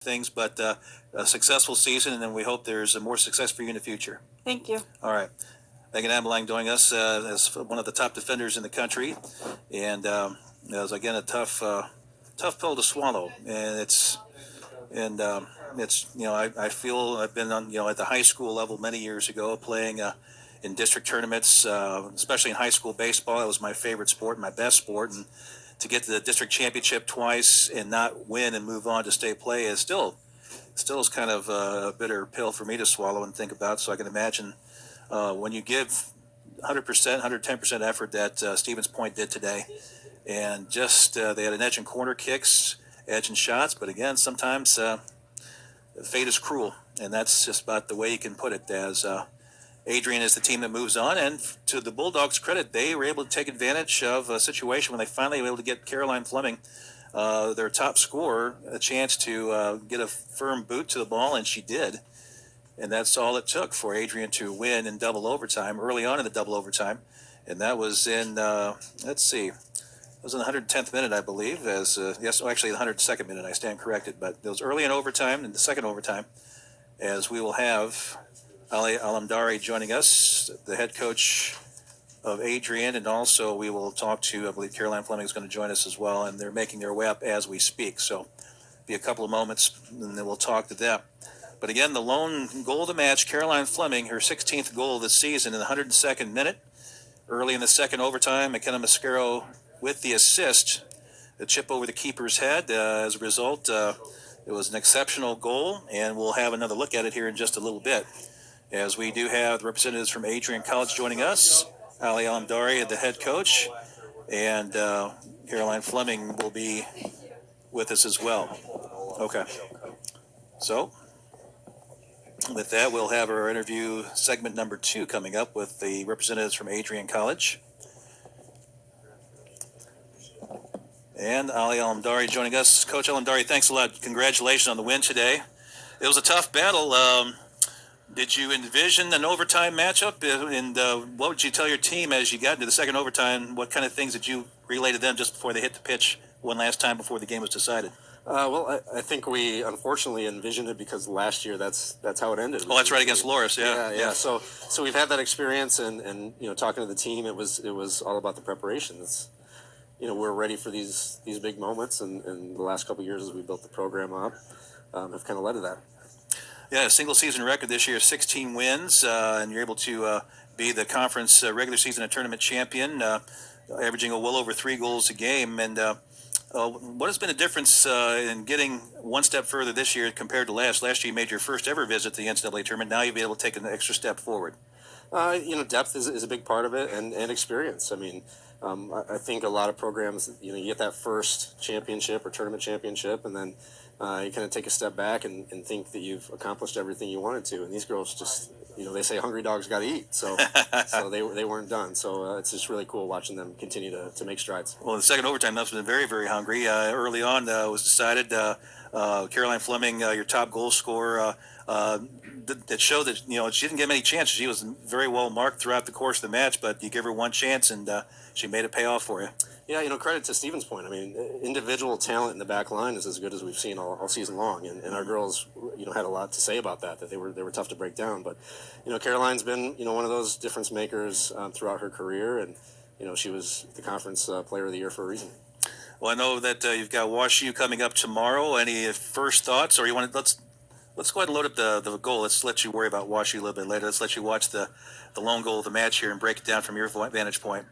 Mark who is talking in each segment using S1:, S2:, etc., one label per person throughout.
S1: things, but a successful season, and then we hope there's more success for you in the future.
S2: Thank you.
S1: All right. Megan Amelang joining us as one of the top defenders in the country, and it was again a tough pill to swallow, and it's I feel I've been on at the high school level many years ago playing in district tournaments, especially in high school baseball. It was my favorite sport, my best sport, and to get to the district championship twice and not win and move on to state play is still is kind of a bitter pill for me to swallow and think about. So I can imagine when you give 100%, 110% effort that Stevens Point did today, and just they had an edge in corner kicks, edge in shots, but again, sometimes fate is cruel, and that's just about the way you can put it. As Adrian is the team that moves on, and to the Bulldogs' credit, they were able to take advantage of a situation when they finally were able to get Caroline Fleming, their top scorer, a chance to get a firm boot to the ball, and she did. And that's all it took for Adrian to win in double overtime, early on in the double overtime. And that was in, let's see, it was in the 110th minute, I believe. Actually, the 102nd minute, I stand corrected. But it was early in overtime, in the second overtime, as we will have Ali Alamdari joining us, the head coach of Adrian, and also we will talk to, I believe Caroline Fleming is going to join us as well, and they're making their way up as we speak. So be a couple of moments, and then we'll talk to them. But again, the lone goal of the match, Caroline Fleming, her 16th goal of the season in the 102nd minute. Early in the second overtime, McKenna Mascaro with the assist, the chip over the keeper's head. As a result, it was an exceptional goal, and we'll have another look at it here in just a little bit. As we do have the representatives from Adrian College joining us, Ali Alamdari, the head coach, and Caroline Fleming will be with us as well. Okay. So, with that, we'll have our interview segment number 2 coming up with the representatives from Adrian College. And Ali Alamdari joining us. Coach Alamdari, thanks a lot. Congratulations on the win today. It was a tough battle. Did you envision an overtime matchup? And what would you tell your team as you got into the second overtime? What kind of things did you relay to them just before they hit the pitch one last time before the game was decided?
S3: I think we unfortunately envisioned it because last year that's how it ended.
S1: Oh, that's right, against Loris, yeah.
S3: Yeah. So we've had that experience, and talking to the team, it was all about the preparation. We're ready for these big moments, and the last couple of years as we built the program up have kind of led to that.
S1: Yeah, a single season record this year, 16 wins, and you're able to be the conference regular season and tournament champion, averaging well over 3 goals a game. And what has been a difference in getting one step further this year compared to last? Last year you made your first ever visit to the NCAA tournament. Now you'll be able to take an extra step forward.
S3: Depth is a big part of it, and experience. I mean, I think a lot of programs, you get that first championship or tournament championship, and then you kind of take a step back and think that you've accomplished everything you wanted to. And these girls just, they say hungry dogs got to eat. So they weren't done. So it's just really cool watching them continue to make strides.
S1: Well, the second overtime must have been very, very hungry. Early on, was decided Caroline Fleming, your top goal scorer, that showed that she didn't get many chances. She was very well marked throughout the course of the match, but you give her one chance and she made it pay off for you.
S3: Yeah, credit to Stevens Point. I mean, individual talent in the back line is as good as we've seen all season long, and our girls, had a lot to say about that they were tough to break down. But, Caroline's been, one of those difference makers throughout her career, and, she was the conference player of the year for a reason.
S1: Well, I know that you've got Wash U coming up tomorrow. Any first thoughts, or you want to let's go ahead and load up the goal. Let's let you worry about Wash U a little bit later. Let's let you watch the lone goal of the match here and break it down from your vantage point.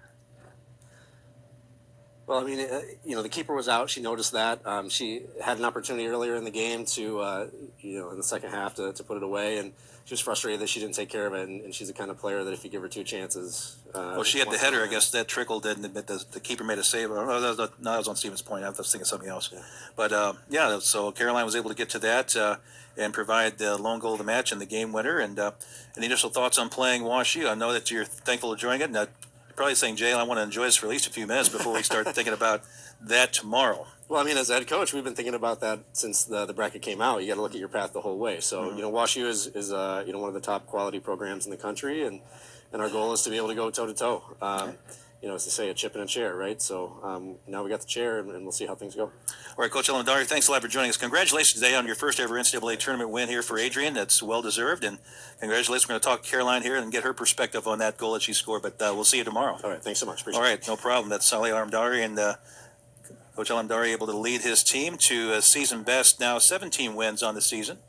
S3: Well, I mean, the keeper was out. She noticed that. She had an opportunity earlier in the game to, in the second half to put it away, and she was frustrated that she didn't take care of it. And she's the kind of player that if you give her 2 chances,
S1: she had the header. I guess that trickled in. The keeper made a save. No, that was on Stevens Point. I was thinking something else. Yeah. But so Caroline was able to get to that and provide the lone goal of the match and the game winner. And any initial thoughts on playing Wash U? I know that you're thankful to join it. And probably saying, Jay, I want to enjoy this for at least a few minutes before we start thinking about that tomorrow.
S3: Well, I mean, as head coach, we've been thinking about that since the bracket came out. You got to look at your path the whole way. So, Wash U is one of the top quality programs in the country, and our goal is to be able to go toe to toe. as to say, a chip in a chair, right? So now we got the chair, and we'll see how things go.
S1: All right, Coach Alamdari, thanks a lot for joining us. Congratulations today on your first ever NCAA tournament win here for Adrian. That's well deserved, and congratulations. We're going to talk to Caroline here and get her perspective on that goal that she scored. But we'll see you tomorrow.
S3: All right, thanks so much. Appreciate
S1: All right, no problem. That's Salih Alamdari, and Coach Alamdari able to lead his team to a season best now 17 wins on the season,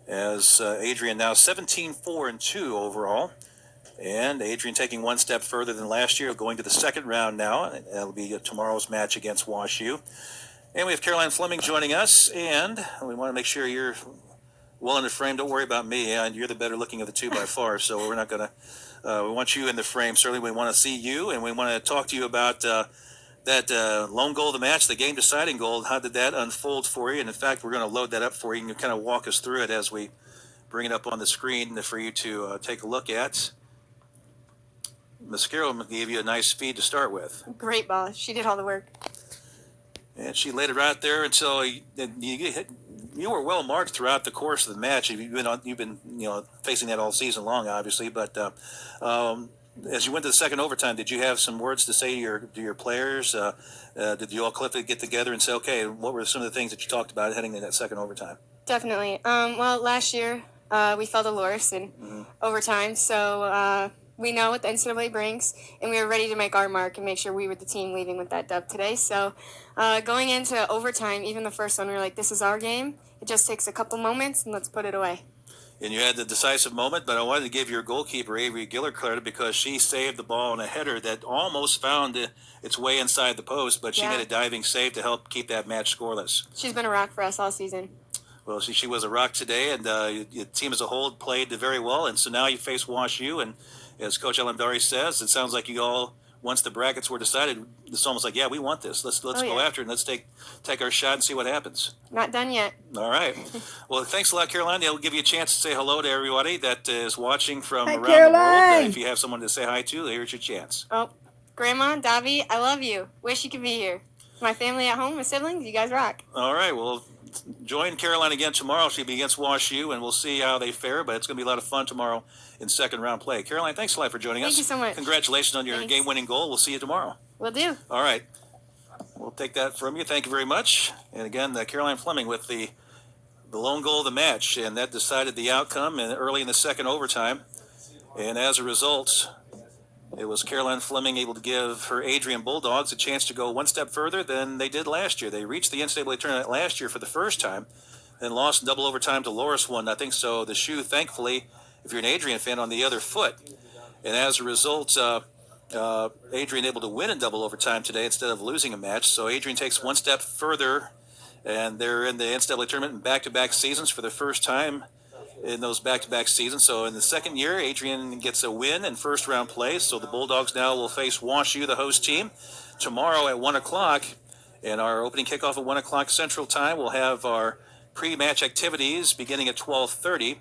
S1: as Adrian now 17-4-2 overall. And Adrian taking one step further than last year, going to the second round now. That'll be tomorrow's match against WashU. And we have Caroline Fleming joining us, and we want to make sure you're well in the frame. Don't worry about me, and you're the better looking of the two by far, so we're not going to we want you in the frame. Certainly we want to see you, and we want to talk to you about that lone goal of the match, the game-deciding goal. How did that unfold for you? And in fact, we're going to load that up for you, and you kind of walk us through it as we bring it up on the screen for you to take a look at. Mascaro gave you a nice feed to start with.
S2: Great ball. She did all the work.
S1: And she laid it right there until you were well marked throughout the course of the match. You've been facing that all season long, obviously. But as you went to the second overtime, did you have some words to say to your players? Did you all collectively get together and say, okay, what were some of the things that you talked about heading into that second overtime?
S2: Definitely. Well, last year we fell to Loris in overtime, so we know what the NCAA brings, and we were ready to make our mark and make sure we were the team leaving with that dub today. So going into overtime, even the first one, we were like, this is our game. It just takes a couple moments, and let's put it away.
S1: And you had the decisive moment, but I wanted to give your goalkeeper, Avery Giller, credit because she saved the ball on a header that almost found its way inside the post, but she made a diving save to help keep that match scoreless.
S2: She's been a rock for us all season.
S1: Well, she was a rock today, and your team as a whole played very well. And so now you face WashU, and as Coach Alamdari says, it sounds like you all, once the brackets were decided, it's almost like, yeah, we want this. Let's go after it, and let's take our shot and see what happens.
S2: Not done yet.
S1: All right. Well, thanks a lot, Caroline. I'll give you a chance to say hello to everybody that is watching from around
S4: Caroline.
S1: the world. If you have someone to say hi to, here's your chance.
S2: Oh, Grandma, Davi, I love you. Wish you could be here. My family at home, my siblings, you guys rock.
S1: All right. Well, join Caroline again tomorrow. She'll be against WashU, and we'll see how they fare. But it's going to be a lot of fun tomorrow in second round play. Caroline, thanks a lot for joining us.
S2: Thank you so much.
S1: Congratulations on your game-winning goal. We'll see you tomorrow.
S2: Will do.
S1: All right. We'll take that from you. Thank you very much. And again, Caroline Fleming with the lone goal of the match, and that decided the outcome early in the second overtime. And as a result, it was Caroline Fleming able to give her Adrian Bulldogs a chance to go one step further than they did last year. They reached the NCAA tournament last year for the first time, then lost in double overtime to Loris 1-0. So the shoe, thankfully, if you're an Adrian fan, on the other foot. And as a result, Adrian able to win in double overtime today instead of losing a match. So Adrian takes one step further, and they're in the NCAA tournament in back-to-back seasons for the first time in those back-to-back seasons. So in the second year, Adrian gets a win in first-round play. So the Bulldogs now will face WashU, the host team, tomorrow at 1 o'clock. And our opening kickoff at 1 o'clock Central Time. We'll have our pre-match activities beginning at 12:30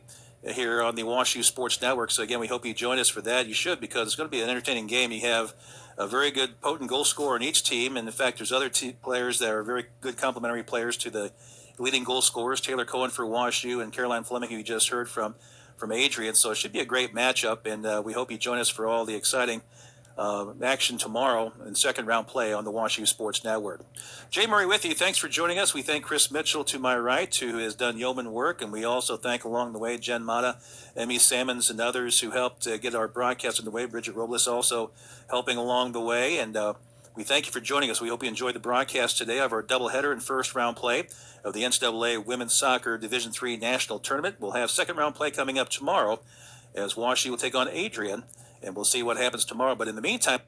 S1: here on the WashU Sports Network. So again, we hope you join us for that. You should, because it's going to be an entertaining game. You have a very good, potent goal scorer in each team. And in fact, there's other players that are very good complementary players to the leading goal scorers, Taylor Cohen for WashU and Caroline Fleming, who you just heard from Adrian. So it should be a great matchup, and we hope you join us for all the exciting action tomorrow in second round play on the WashU Sports Network. Jay Murray with you. Thanks for joining us. We thank Chris Mitchell to my right, who has done yeoman work, and we also thank along the way Jen Mata, Emmy Salmons, and others who helped get our broadcast on the way. Bridget Robles also helping along the way, and we thank you for joining us. We hope you enjoyed the broadcast today of our doubleheader in first round play of the NCAA Women's Soccer Division III National Tournament. We'll have second round play coming up tomorrow as WashU will take on Adrian, and we'll see what happens tomorrow. But in the meantime,